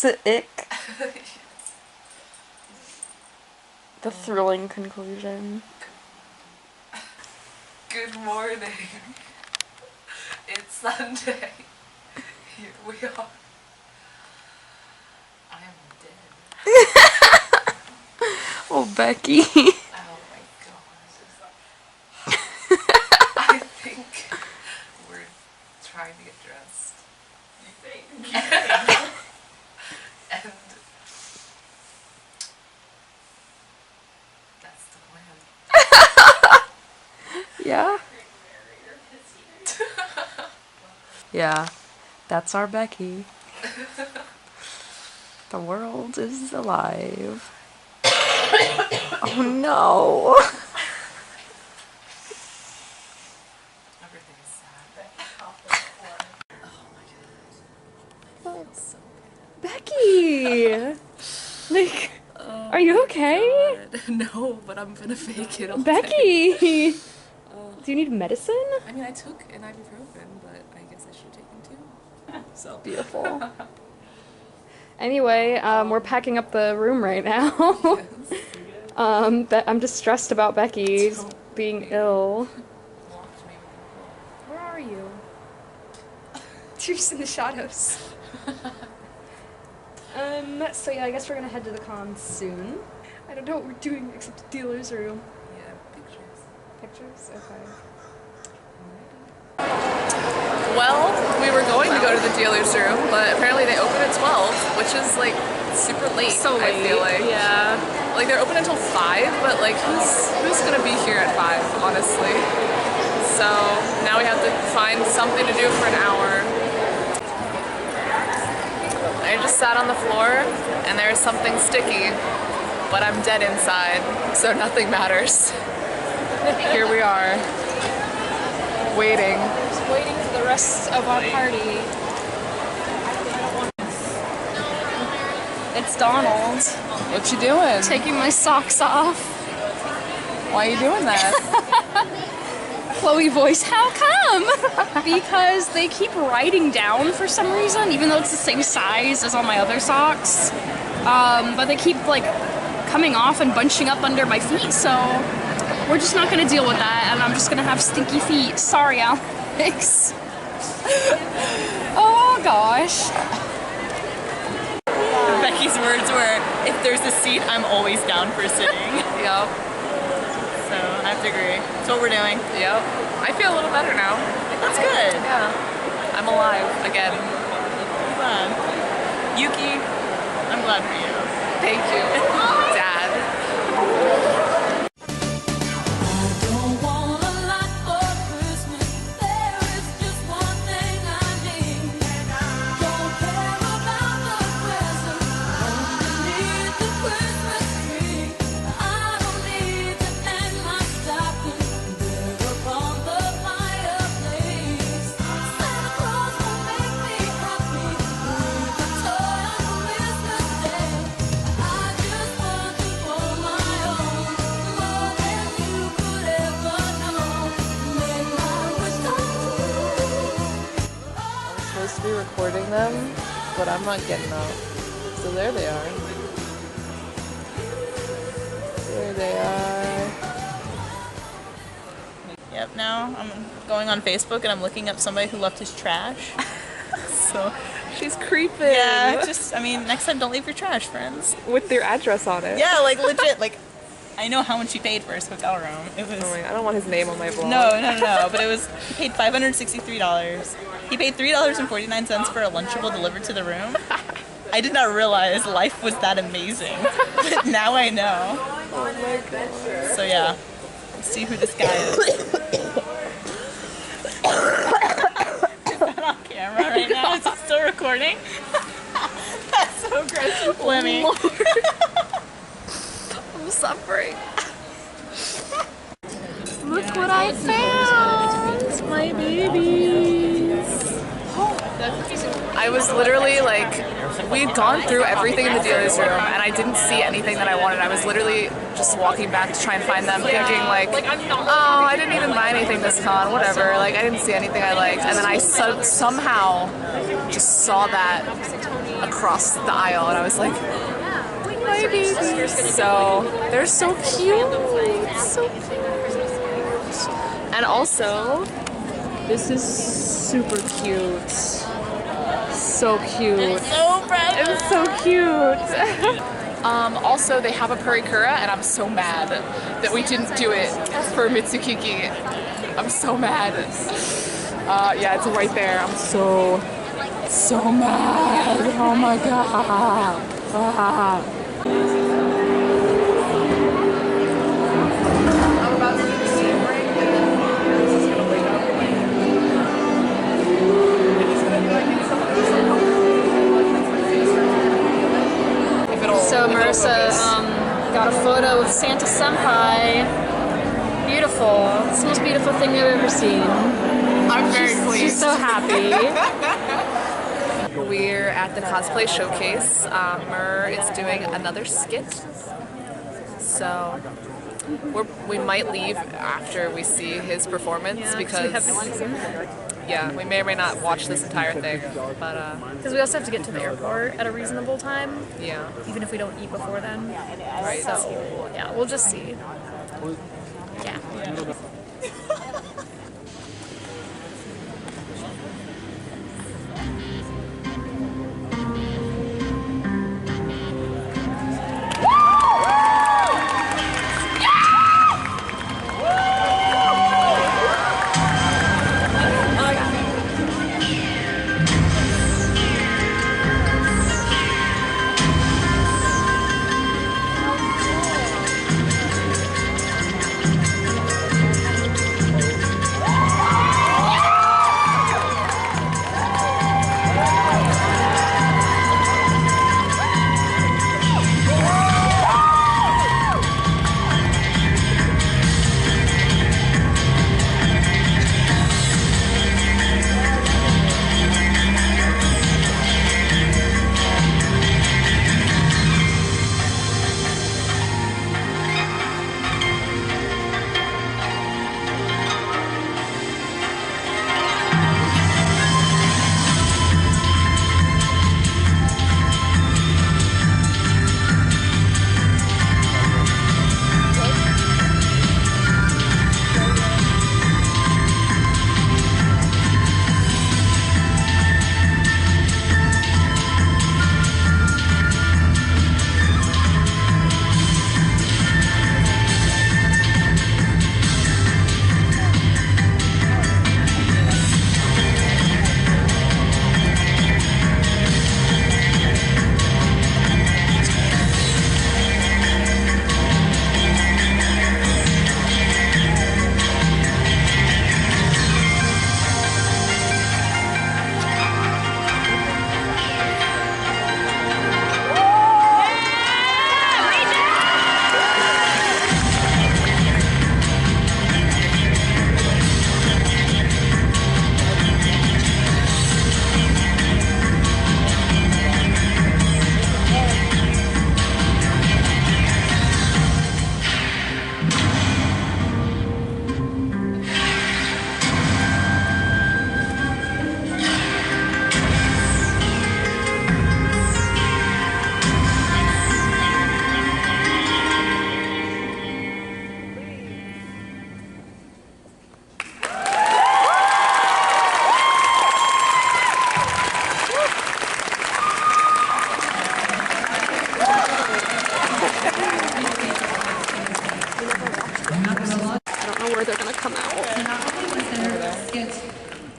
Ick. The thrilling conclusion. Good morning. It's Sunday. Here we are. I am dead. Oh, Becky. Oh my god. I think we're trying to get dressed. You think? And that's the plan. Yeah? Yeah, that's our Becky. The world is alive. Oh no! Everything is sad. Oh my god. I feel so Becky! Like, are you okay? bad. No, but I'm gonna fake it all day. Becky! Do you need medicine? I mean, I took an ibuprofen, but I guess I should have taken two. So Beautiful. Anyway, we're packing up the room right now. I'm just stressed about Becky being ill. Where are you? You're just in the shadows. So yeah, I guess we're gonna head to the con soon. I don't know what we're doing except the dealer's room. Yeah, pictures. Pictures? Okay. Well, we were going to go to the dealer's room, but apparently they open at 12, which is like super late. So late. I feel like. Yeah. Like they're open until 5, but like who's gonna be here at 5, honestly? So now we have to find something to do for an hour. I just sat on the floor and there's something sticky, but I'm dead inside, so nothing matters. Here we are, waiting. Just waiting for the rest of our party. It's Donald. What you doing? Taking my socks off. Why are you doing that? Chloe voice, how come? Because they keep writing down for some reason, even though it's the same size as all my other socks. But they keep like coming off and bunching up under my feet, so we're just not gonna deal with that, and I'm just gonna have stinky feet. Sorry, Alex. Oh gosh. Becky's words were, if there's a seat, I'm always down for sitting. Yep. So I have to agree. That's what we're doing. Yep. I feel a little better now. That's good. Yeah. I'm alive again. I'm glad. Yuki, I'm glad for you. Thank you, Dad. Supposed to be recording them, but I'm not getting up. So there they are. There they are. Yep, now I'm going on Facebook and I'm looking up somebody who left his trash. So, She's creeping. yeah, just, I mean, next time don't leave your trash, friends. With their address on it. Yeah, like legit, like, I know how much he paid for his hotel room. It was... Oh my, I don't want his name on my blog. No, but it was, he paid $563. He paid $3.49 for a Lunchable delivered to the room. I did not realize life was that amazing, but now I know. Oh my god. So yeah, let's see who this guy is. Is that on camera right now? Is it still recording? That's so gross. Lemmy. I'm suffering. Look what I found! My babies! I was literally like, we had gone through everything in the dealer's room and I didn't see anything that I wanted. I was literally just walking back to try and find them thinking like, oh, I didn't even buy anything this con, whatever. Like, I didn't see anything I liked. And then I somehow just saw that across the aisle, and I was like, my babies. So they're so cute, so cute. And also, this is super cute. So cute. It's so precious. It's so cute. Also, they have a purikura, and I'm so mad that we didn't do it for Mitsukiki. I'm so mad. Yeah, it's right there. I'm so mad. Oh my god. So Marissa got a photo with Santa Senpai. Beautiful. It's the most beautiful thing I've ever seen. I'm very pleased. She's so happy. We're at the cosplay showcase. Mur is doing another skit. So we might leave after we see his performance because yeah, we may or may not watch this entire thing, but because we also have to get to the airport at a reasonable time. Yeah. Even if we don't eat before then. Right. So yeah, we'll just see. Yeah.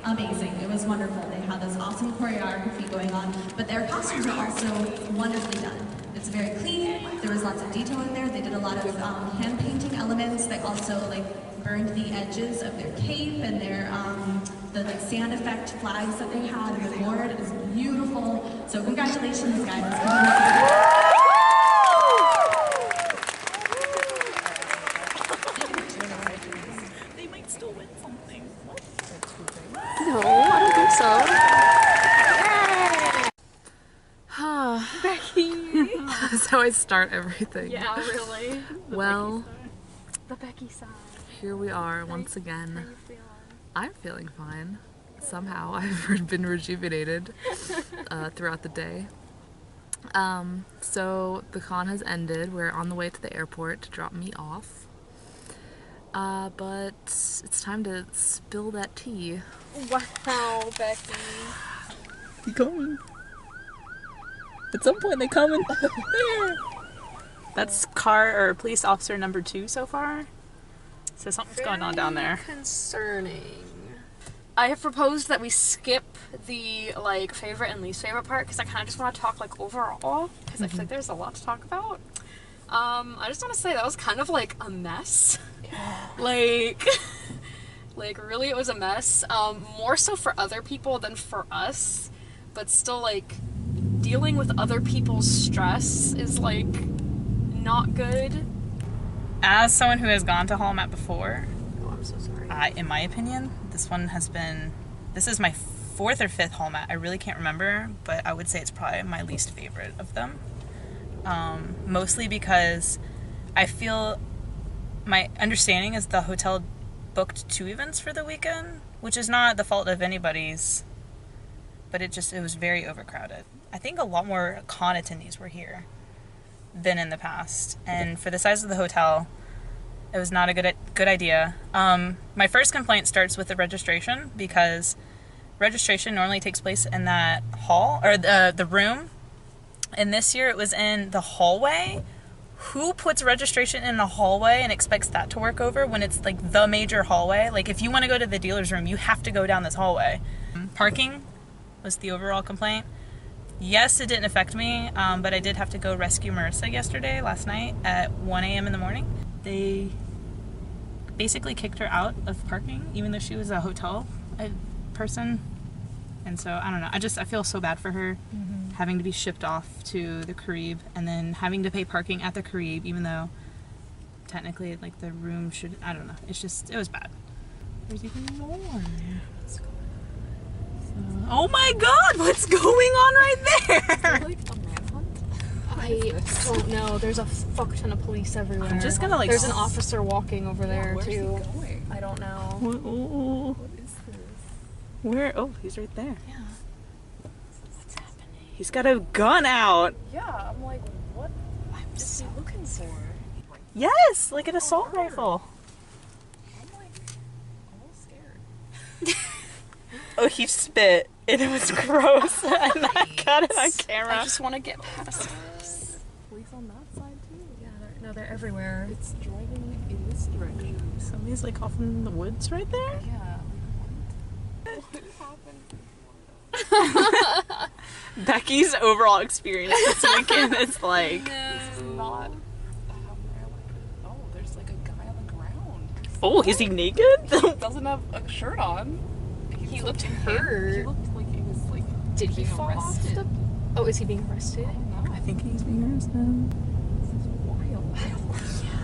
Amazing. It was wonderful. They had this awesome choreography going on, but their costumes are also wonderfully done. It's very clean. There was lots of detail in there. They did a lot of hand painting elements. They also burned the edges of their cape and their the sand effect flags that they had and the board. It was beautiful. So congratulations, guys. No, I don't think so. Yay! Becky! That's how I start everything. Yeah, really. Well, the Becky side. Here we are once again. How you feeling? I'm feeling fine. Somehow I've been rejuvenated throughout the day. So the con has ended. We're on the way to the airport to drop me off. But it's time to spill that tea. Wow, Becky. You coming? At some point they come and there. That's police officer number 2 so far. So something's going on down there. Concerning. I have proposed that we skip the like favorite and least favorite part because I kind of just want to talk like overall because I feel like there's a lot to talk about. I just want to say that was kind of like a mess. like really it was a mess. More so for other people than for us, but still like dealing with other people's stress is like not good. As someone who has gone to Holmat before, Oh, I'm so sorry. in my opinion, this is my 4th or 5th Holmat. I really can't remember, but I would say it's probably my least favorite of them. Mostly because I feel my understanding is the hotel booked 2 events for the weekend, which is not the fault of anybody's, but it was very overcrowded. I think a lot more con attendees were here than in the past, and for the size of the hotel, it was not a good idea. My first complaint starts with the registration, because registration normally takes place in that hall, or the room, and this year it was in the hallway. Who puts registration in the hallway and expects that to work over when it's like the major hallway? Like if you want to go to the dealer's room, you have to go down this hallway. Parking was the overall complaint. Yes, it didn't affect me, but I did have to go rescue Marissa last night at 1 a.m. in the morning. They basically kicked her out of parking, even though she was a hotel person. And so, I don't know, I feel so bad for her, having to be shipped off to the Carib and then having to pay parking at the Carib, even though technically, like, the room should, I don't know, it was bad. There's even more. Oh my god, what's going on right there? Like a manhunt? I don't know. There's a fuck ton of police everywhere. I'm just gonna like. There's an officer walking over there Where's too. he going? I don't know. What is this? Where? Oh, he's right there. Yeah. What's happening? He's got a gun out. Yeah, I'm like, what is he looking for? Yes, like an assault rifle. I'm like a little scared. Oh, he spit. And it was gross. And I got it on camera. I just want to get past this. Police on that side too. Yeah, they're everywhere. It's driving in this direction. Somebody's like off in the woods right there? Yeah. What happened? Becky's overall experience this weekend is like... This is not how Mariah. Oh, there's like a guy on the ground. Oh, is he naked? He doesn't have a shirt on. He looked hurt. He looked like he was like. Did he being fall off arrested. the... Oh, is he being arrested? No, I think he's being arrested. this is wild.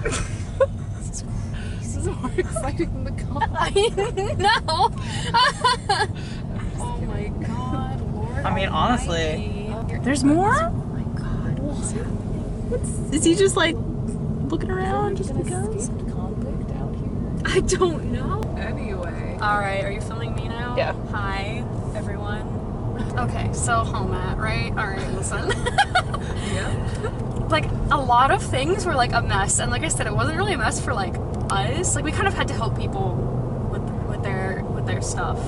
This is crazy. This is more exciting than the con. I know. Oh my god, Lord. I mean, honestly. Almighty. There's more? Oh my god, what's happening? Is he just like looking around just An because? escaped convict out here. I don't know. Anyway. Alright, are you filming me now? Yeah. Hi, everyone. Okay, so Holmat, right? Alright, listen. Yeah. Like, a lot of things were like a mess, and like I said, it wasn't really a mess for like us. Like, we kind of had to help people with their stuff.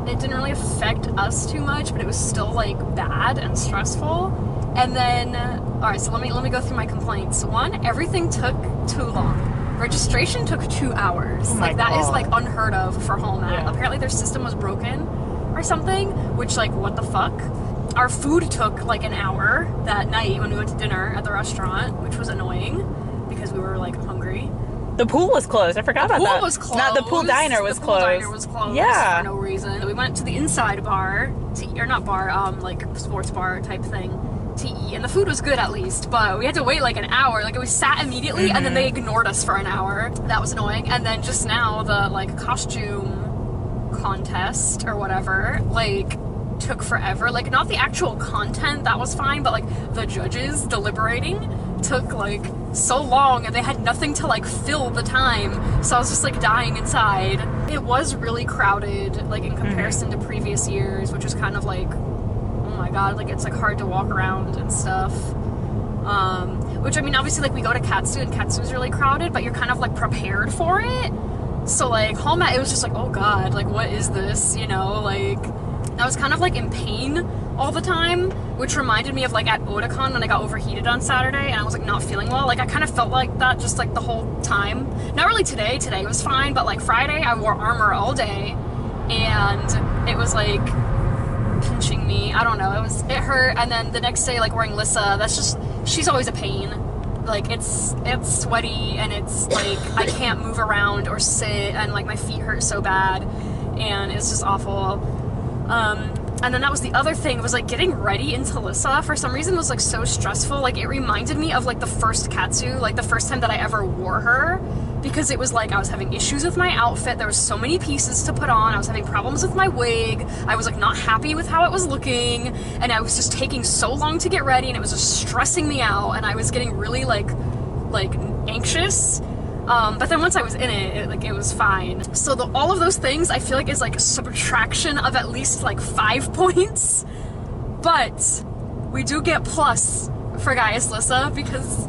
It didn't really affect us too much, but it was still like bad and stressful. And then, alright, so let me go through my complaints. One, everything took too long. Registration took 2 hours. Oh my like, that is God. like unheard of for Holmat. Yeah. Apparently their system was broken or something, which like, what the fuck? Our food took like an hour that night when we went to dinner at the restaurant, which was annoying because we were like hungry. The pool was closed. I forgot about that. Pool was closed. Not the pool diner was The pool closed. diner was closed Yeah. for no reason. We went to the inside bar to eat, or not bar, like sports bar type thing to eat, and the food was good at least, but we had to wait like an hour. Like, we sat immediately and then they ignored us for an hour. That was annoying. And then just now the like costume contest or whatever, like, took forever. Like, not the actual content, that was fine, but like the judges deliberating took like so long, and they had nothing to like fill the time, so I was just like dying inside. It was really crowded, like in comparison to previous years, which was kind of like, oh my god, like it's like hard to walk around and stuff. Which I mean, obviously like we go to Katsu and Katsu's really crowded, but you're kind of like prepared for it. So like Holmat, it was just like, oh god, like what is this, you know, like I was kind of like in pain all the time, which reminded me of like at Otakon when I got overheated on Saturday and I was like not feeling well. Like I kind of felt like that just like the whole time. Not really today was fine, but like Friday I wore armor all day and it was like pinching me. I don't know, it hurt. And then the next day like wearing Lissa, that's just, she's always a pain. Like it's sweaty and it's like I can't move around or sit and like my feet hurt so bad and it's just awful. And then that was the other thing, was like getting ready into Lissa for some reason was like so stressful. Like it reminded me of like the first Katsu, like the first time that I ever wore her, because it was like I was having issues with my outfit. There was so many pieces to put on. I was having problems with my wig. I was like not happy with how it was looking, and I was just taking so long to get ready and it was just stressing me out and I was getting really like anxious. But then once I was in it, it was fine. So all of those things I feel like is like a subtraction of at least like 5 points. But we do get plus for Gaius Lissa because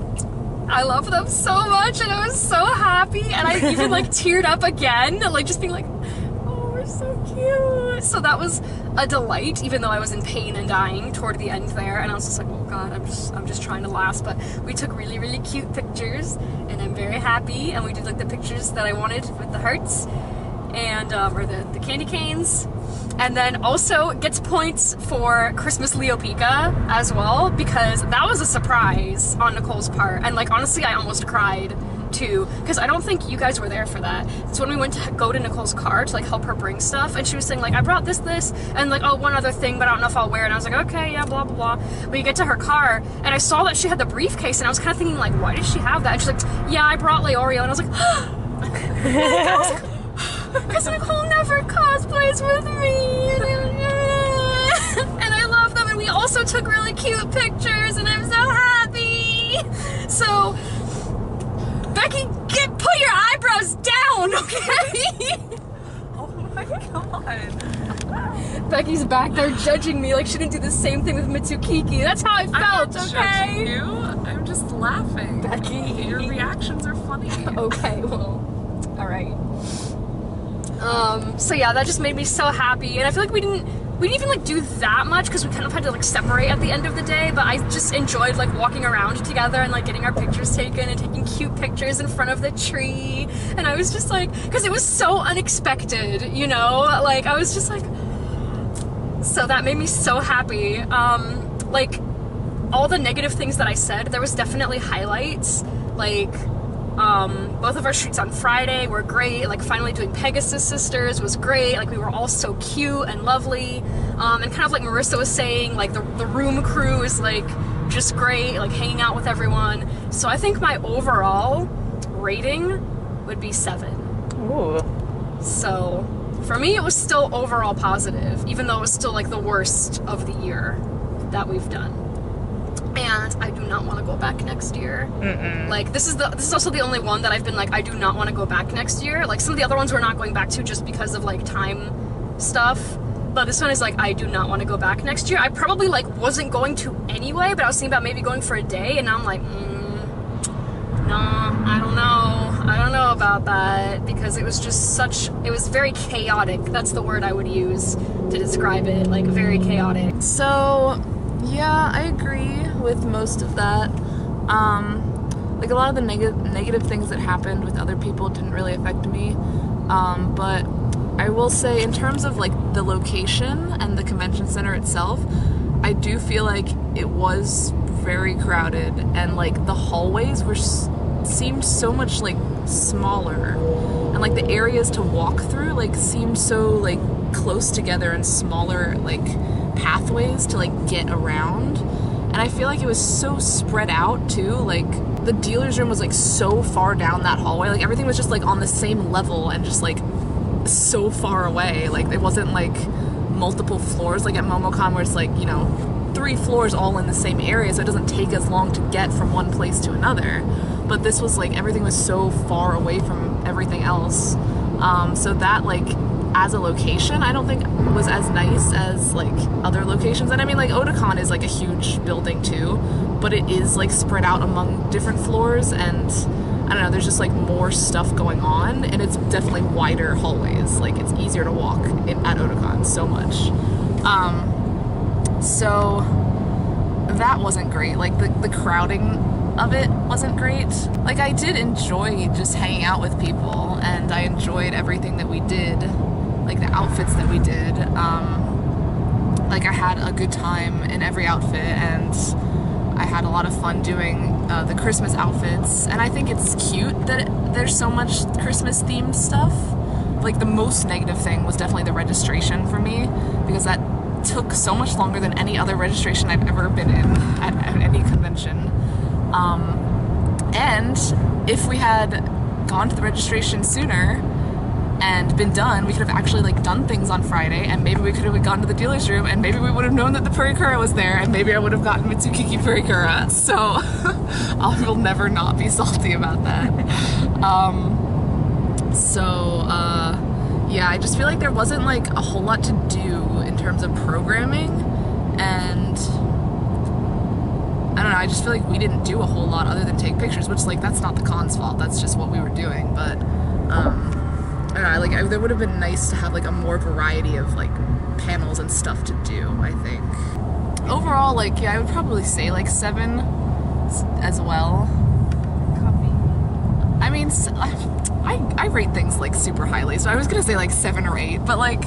I love them so much and I was so happy and I even like teared up again, like just being like, oh, we're so cute. So that was a delight, even though I was in pain and dying toward the end there, and I was just like, oh god, I'm just trying to last. But we took really, really cute pictures and I'm very happy, and we did like the pictures that I wanted with the hearts and or the candy canes. And then also gets points for Christmas Leo Pika as well, because that was a surprise on Nicole's part. And like honestly I almost cried too, because I don't think you guys were there for that. So when we went to go to Nicole's car to like help her bring stuff, and she was saying like, I brought this, and like, oh, one other thing, but I don't know if I'll wear it. And I was like, okay, yeah, blah, blah, blah. We get to her car, and I saw that she had the briefcase, and I was kind of thinking like, why did she have that? And she's like, yeah, I brought Leorio. And I was like, because Nicole never cosplays with me. And I love them, and we also took really cute pictures, and I'm so happy. So Becky, put your eyebrows down, okay? Oh my god. Becky's back there judging me like she didn't do the same thing with Mitsukiki. That's how I felt, I'm not okay? judging you. I'm just laughing. Becky. Your reactions are funny. Okay, well, alright. So yeah, that just made me so happy, and I feel like we didn't even like do that much because we kind of had to like separate at the end of the day, but I just enjoyed like walking around together and like getting our pictures taken and taking cute pictures in front of the tree, and I was just like, because it was so unexpected, you know, like I was just like, so that made me so happy. Like all the negative things that I said, there was definitely highlights, like both of our shoots on Friday were great. Like finally doing Pegasus Sisters was great. Like we were all so cute and lovely. And kind of like Marissa was saying, like the room crew is like just great, like hanging out with everyone. So I think my overall rating would be 7. Ooh. So for me, it was still overall positive, even though it was still like the worst of the year that we've done. And I do not want to go back next year. Like this is also the only one that I've been like, I do not want to go back next year. Like some of the other ones we're not going back to just because of like time stuff, but this one is like, I do not want to go back next year. I probably like wasn't going to anyway, but I was thinking about maybe going for a day, and now I'm like, no, I don't know about that, because it was just it was very chaotic. That's the word I would use to describe it, like very chaotic. So yeah, I agree with most of that. Like a lot of the negative things that happened with other people didn't really affect me. But I will say, in terms of like the location and the convention center itself, I do feel like it was very crowded, and like the hallways seemed so much like smaller, and like the areas to walk through like seemed so like close together and smaller like pathways to like get around. And I feel like it was so spread out too. Like the dealer's room was like so far down that hallway, like everything was just like on the same level and just like so far away. Like it wasn't like multiple floors like at MomoCon, where it's like, you know, 3 floors all in the same area, so it doesn't take as long to get from one place to another. But this was like, everything was so far away from everything else. So that like as a location, I don't think was as nice as like other locations. And I mean, like Otakon is like a huge building too, but it is like spread out among different floors, and I don't know, there's just like more stuff going on, and it's definitely wider hallways. Like it's easier to walk at Otakon so much. So that wasn't great. Like the crowding of it wasn't great. Like I did enjoy just hanging out with people, and I enjoyed everything that we did, like the outfits that we did. Like I had a good time in every outfit, and I had a lot of fun doing the Christmas outfits, and I think it's cute that there's so much Christmas themed stuff. Like the most negative thing was definitely the registration for me, because that took so much longer than any other registration I've ever been in at any convention. And if we had gone to the registration sooner and been done, we could have actually like done things on Friday, and maybe we could have gone to the dealer's room, and maybe we would have known that the Purikura was there, and maybe I would have gotten Mitsukiki Purikura. So I will never not be salty about that. Yeah, I just feel like there wasn't like a whole lot to do in terms of programming, and I don't know, I just feel like we didn't do a whole lot other than take pictures, which like that's not the con's fault, that's just what we were doing. But I don't know, like there would have been nice to have like a more variety of like panels and stuff to do, I think. Overall, like yeah, I would probably say like 7 as well. I mean, I rate things like super highly, so I was gonna say like 7 or 8, but like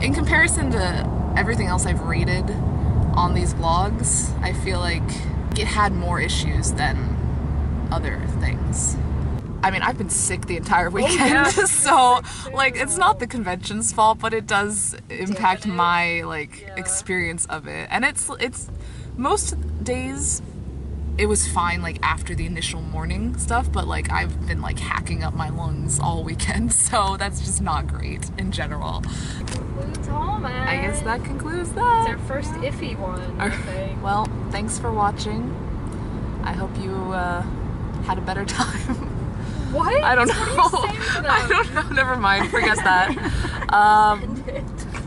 in comparison to everything else I've rated on these vlogs, I feel like it had more issues than other things. I mean, I've been sick the entire weekend, so like it's not the convention's fault, but it does impact my like experience of it. And it's most days it was fine like after the initial morning stuff, but like I've been like hacking up my lungs all weekend, so that's just not great in general. Concludes Holmat. I guess that concludes that. It's our first iffy one, I think. Well, thanks for watching. I hope you had a better time. What? I don't know. What are you saying to them? I don't know. Never mind. Forget that.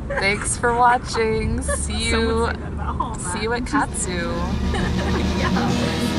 Thanks for watching. See you at Katsu. Yeah.